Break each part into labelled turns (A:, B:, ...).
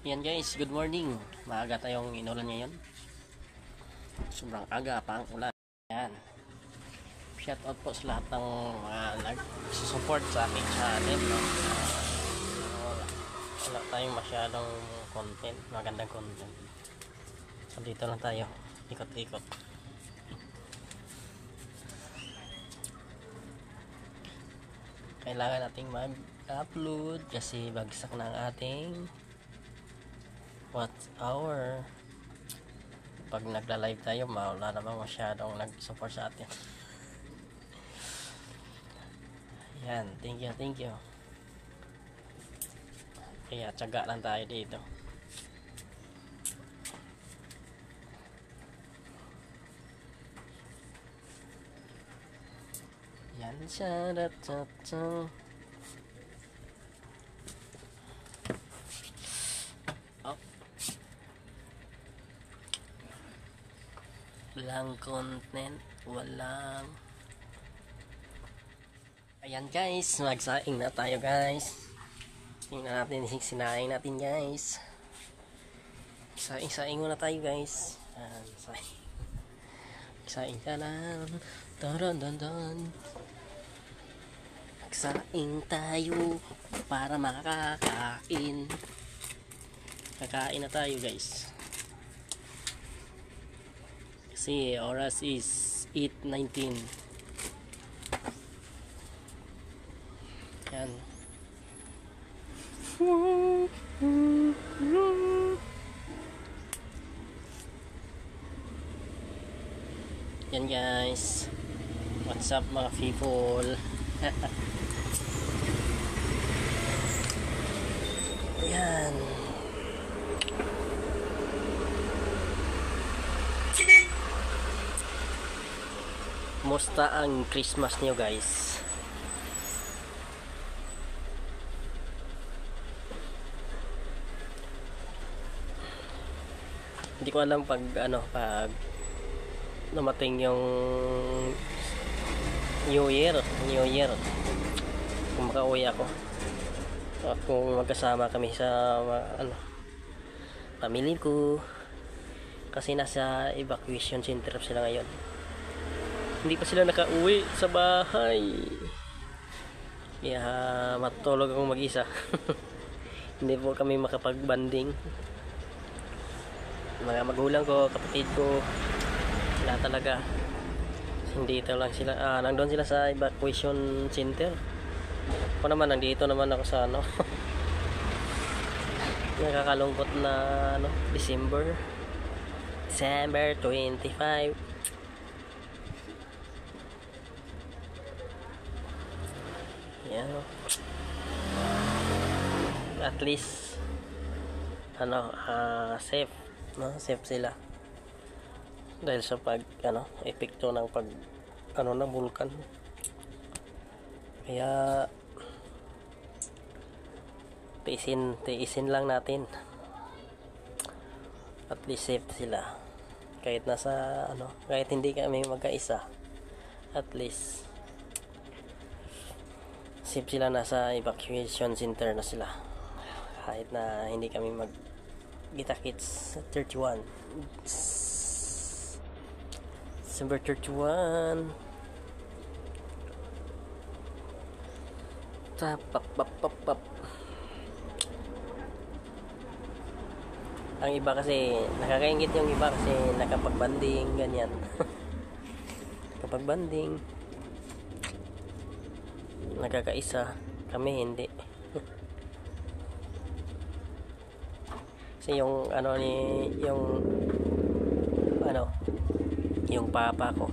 A: Yan guys, good morning. Maaga tayong inulan ngayon. Sobrang aga pa ang ulan. Yan. Shout out po sa lahat ng mga nag-support sa aking channel. No? Wala tayong masyadong content, magandang content. So dito lang tayo, ikot-ikot. Kailangan nating mag-upload kasi bagsak na ang ating watch hour. Pag nagla-live tayo, wala namang masyadong nag-support sa atin. Yan, thank you. Kaya tiyaga lang tayo dito. Yan siya, walang content, walang. Ayan guys, magsaing na tayo guys. Tingnan natin yung sinaing natin guys. Saing muna tayo guys. Ayan, saing ka lang. Don. Magsaing tayo para makakain. Kakain na tayo guys. Kasi oras is 8:19. Yan. Yan guys. What's up mga people? Yan. Musta ang Christmas niyo guys? Hindi ko alam pag dumating yung New Year kung makauwi ako at kung magkasama kami sa pamilya ko kasi nasa evacuation center sila ngayon. Hindi pa sila nakauwi sa bahay. Kaya matulog akong mag-isa. Hindi po kami makapag-banding. Mga magulang ko, kapatid ko, wala talaga. Hindi lang sila. Nandun sila sa evacuation center. Ako naman, nandito naman ako sa nakakalungkot na December 25. Yan. At least safe, no? Safe sila dahil sa epekto ng ng bulkan. Kaya tiisin lang natin. At least safe sila kahit kahit hindi kami magkaisa, at least safe sila, nasa evacuation center na sila kahit na hindi kami kita-kits. 31 December 31. Pap. Ang iba kasi nakakaingit, yung iba kasi nakapagbanding ganyan. Kapag-banding nagkakaisa, kami hindi. Kasi yung papa ko,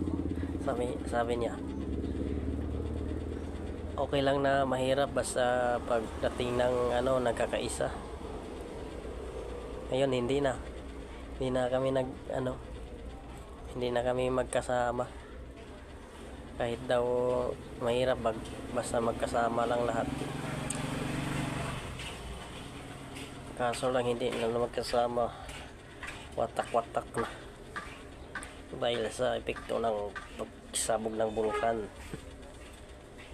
A: sabi niya okay lang na mahirap basta pagdating ng nagkakaisa. Ngayon hindi na kami magkasama. Kahit daw mahirap basta magkasama lang lahat. Kaso lang hindi na magkasama, watak na dahil sa epekto ng pagsabog ng bulkan.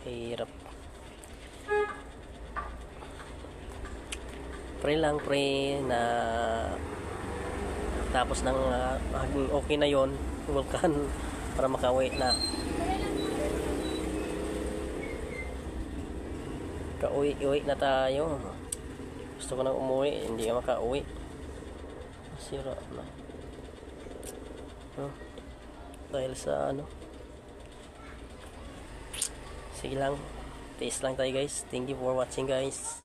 A: Hirap. Pray lang, pray na tapos ng okay na yon vulkan para makauwi na. Uwi na tayo. Gusto ko nang umuwi, hindi ka makauwi. Sira na. Dahil sa sige lang. Taste lang tayo guys. Thank you for watching guys.